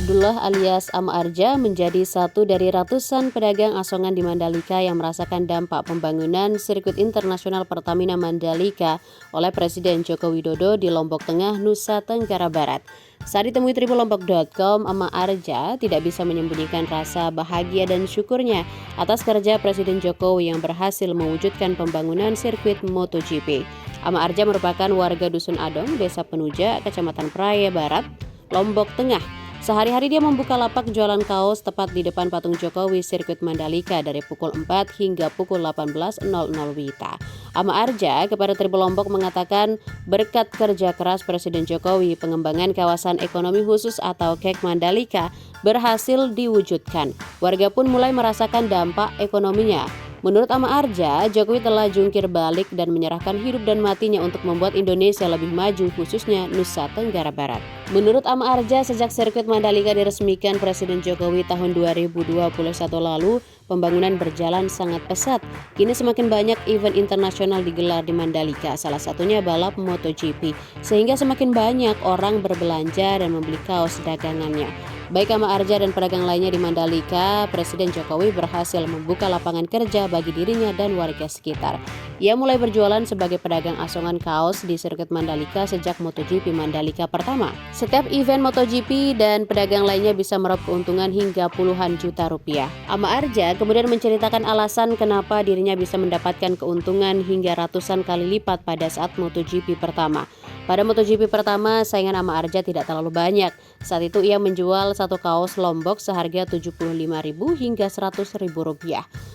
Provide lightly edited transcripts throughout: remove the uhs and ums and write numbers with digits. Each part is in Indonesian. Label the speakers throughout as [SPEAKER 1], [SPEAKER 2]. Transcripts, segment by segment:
[SPEAKER 1] Abdullah alias Ama Arja menjadi satu dari ratusan pedagang asongan di Mandalika yang merasakan dampak pembangunan sirkuit internasional Pertamina Mandalika oleh Presiden Joko Widodo di Lombok Tengah, Nusa Tenggara Barat. Saat ditemui tribunlombok.com, Ama Arja tidak bisa menyembunyikan rasa bahagia dan syukurnya atas kerja Presiden Jokowi yang berhasil mewujudkan pembangunan sirkuit MotoGP. Ama Arja merupakan warga Dusun Adong, Desa Penuja, Kecamatan Praia Barat, Lombok Tengah. Sehari-hari dia membuka lapak jualan kaos tepat di depan patung Jokowi sirkuit Mandalika dari pukul 4 hingga pukul 18.00 WITA. Ama Arja kepada Tribun Lombok mengatakan berkat kerja keras Presiden Jokowi, pengembangan kawasan ekonomi khusus atau KEK Mandalika berhasil diwujudkan. Warga pun mulai merasakan dampak ekonominya. Menurut Ama Arja, Jokowi telah jungkir balik dan menyerahkan hidup dan matinya untuk membuat Indonesia lebih maju, khususnya Nusa Tenggara Barat. Menurut Ama Arja, sejak sirkuit Mandalika diresmikan Presiden Jokowi tahun 2021 lalu, pembangunan berjalan sangat pesat. Kini semakin banyak event internasional digelar di Mandalika, salah satunya balap MotoGP, sehingga semakin banyak orang berbelanja dan membeli kaos dagangannya. Baik Ama Arja dan pedagang lainnya di Mandalika, Presiden Jokowi berhasil membuka lapangan kerja bagi dirinya dan warga sekitar. Ia mulai berjualan sebagai pedagang asongan kaos di sirkuit Mandalika sejak MotoGP Mandalika pertama. Setiap event MotoGP dan pedagang lainnya bisa meraup keuntungan hingga puluhan juta rupiah. Ama Arja kemudian menceritakan alasan kenapa dirinya bisa mendapatkan keuntungan hingga ratusan kali lipat pada saat MotoGP pertama. Pada MotoGP pertama, saingan Ama Arja tidak terlalu banyak. Saat itu ia menjual satu kaos Lombok seharga Rp75.000 hingga Rp100.000.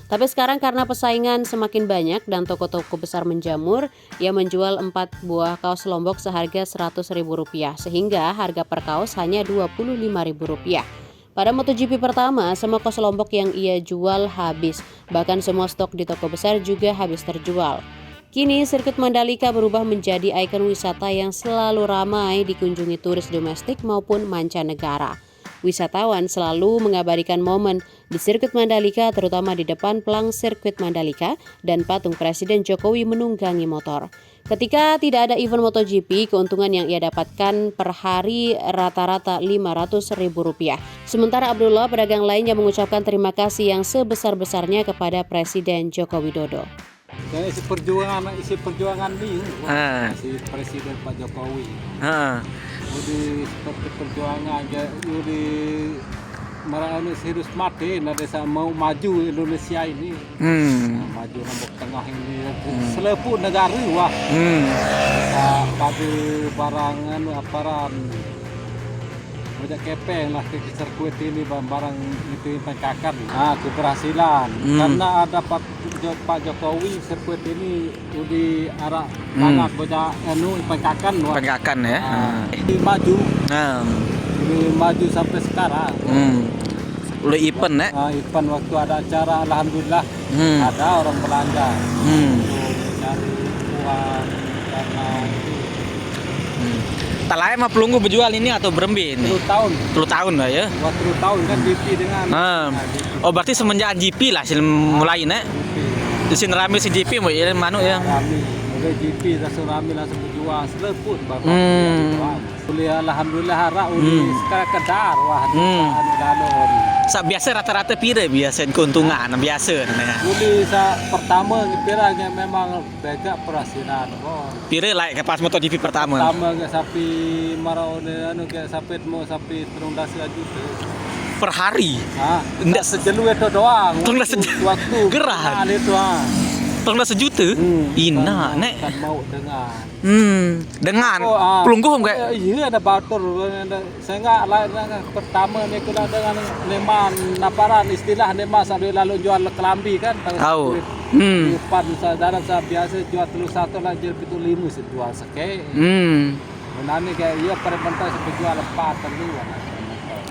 [SPEAKER 1] Tapi sekarang karena pesaingan semakin banyak dan toko-toko besar menjamur, ia menjual 4 buah kaos Lombok seharga Rp100.000 sehingga harga per kaos hanya Rp25.000. Pada MotoGP pertama, semua kaos Lombok yang ia jual habis. Bahkan semua stok di toko besar juga habis terjual. Kini, sirkuit Mandalika berubah menjadi ikon wisata yang selalu ramai dikunjungi turis domestik maupun mancanegara. Wisatawan selalu mengabadikan momen di sirkuit Mandalika, terutama di depan pelang sirkuit Mandalika dan patung Presiden Jokowi menunggangi motor. Ketika tidak ada event MotoGP, keuntungan yang ia dapatkan per hari rata-rata Rp500.000. Sementara Abdullah, pedagang lainnya mengucapkan terima kasih yang sebesar-besarnya kepada Presiden Joko Widodo.
[SPEAKER 2] Isi perjuangan nih, si Presiden Pak Jokowi. Jadi seperti perjuangan, jadi mereka serius mati, ada mau maju Indonesia ini, maju Lombok Tengah ini, selepuk negara wah. Pada barang aparan. Banyak kepeng lah ke sirkuit ini barang itu pengkakan. Keberhasilan karena ada Pak Jokowi, sirkuit ini di arah banyak banyak pengkakan.
[SPEAKER 3] Pengkakan ya.
[SPEAKER 2] Maju. Maju sampai sekarang.
[SPEAKER 3] Udah event ya?
[SPEAKER 2] Event waktu ada acara, alhamdulillah ada orang belanja. Cari uang karena itu.
[SPEAKER 3] Talai mah pelunggu berjual ini atau berembin?
[SPEAKER 2] 10 tahun.
[SPEAKER 3] 10 tahun lah ya?
[SPEAKER 2] 10 tahun kan GP dengan.
[SPEAKER 3] Oh berarti semenjak GP lah mulai nih? Di sini rame si GP mau ya mana ya?
[SPEAKER 2] Rame, mulai GP langsung rame langsung berjual seleput bapak. Alhamdulillah harap sekarang kedar wah
[SPEAKER 3] biasa rata-rata pira biasa keuntungan biasa
[SPEAKER 2] Juli pertama piranya memang bega perhasilan.
[SPEAKER 3] Pira like pas MotoGP pertama.
[SPEAKER 2] Pertama ke sapi marau ke sapi mau sapi 13 juta
[SPEAKER 3] per hari.
[SPEAKER 2] Enggak sejelu itu doang. Waktu
[SPEAKER 3] gerah.
[SPEAKER 2] Itu
[SPEAKER 3] Tengah sejuta? Ina, nek.
[SPEAKER 2] Kan mau dengar.
[SPEAKER 3] Dengan pelunggu enggak?
[SPEAKER 2] Iya ada batur. Saya enggak pertama ni kena dengan leman naparan istilah leman sambil lalu jual kelambi kan.
[SPEAKER 3] Tahu.
[SPEAKER 2] Depan saudara saya biasa jual telur satu lah jual itu 5 jual seke. Nani kayak iya pada mentas jual 4 telur.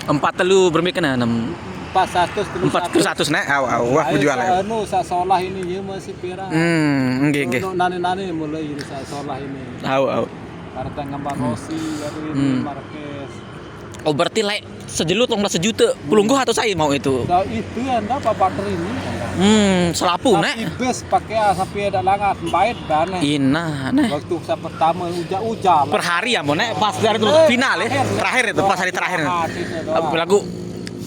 [SPEAKER 3] 4 telur bermikna
[SPEAKER 2] 400
[SPEAKER 3] nek wah menjual ya.
[SPEAKER 2] Seolah ini ya masih pirang.
[SPEAKER 3] Nggih.
[SPEAKER 2] Nani mulai seolah ini.
[SPEAKER 3] Tahu.
[SPEAKER 2] Karena Ngambang Rossi dari Marquez.
[SPEAKER 3] Oh berarti like sejelut 12 juta. Pelungguh atau saya mau itu?
[SPEAKER 2] Dah itu anda bater ini.
[SPEAKER 3] Selapu nek.
[SPEAKER 2] Tapi bes pakai sampai ada langat baik dan.
[SPEAKER 3] Ina nek.
[SPEAKER 2] Waktu saya pertama hujan.
[SPEAKER 3] Per hari ya mau nek pas dari itu final ya. Terakhir itu pas hari terakhir. Lagu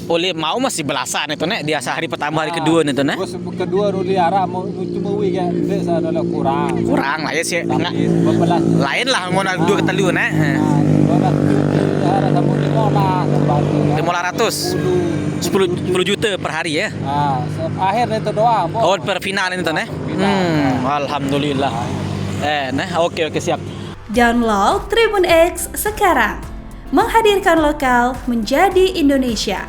[SPEAKER 3] oleh mau masih belasan itu nek dia hari pertama hari kedua itu nek.
[SPEAKER 2] Bos kedua ruli arah mau cuma wi kan desa adalah kurang
[SPEAKER 3] lah ya sih enggak
[SPEAKER 2] bebelas
[SPEAKER 3] lain lah mau dua ke telu nek. 500 10 juta per hari ya.
[SPEAKER 2] Akhir itu doang.
[SPEAKER 3] Oh per final itu nek. Alhamdulillah. Nah oke siap.
[SPEAKER 4] Download Tribun X sekarang. Menghadirkan lokal menjadi Indonesia.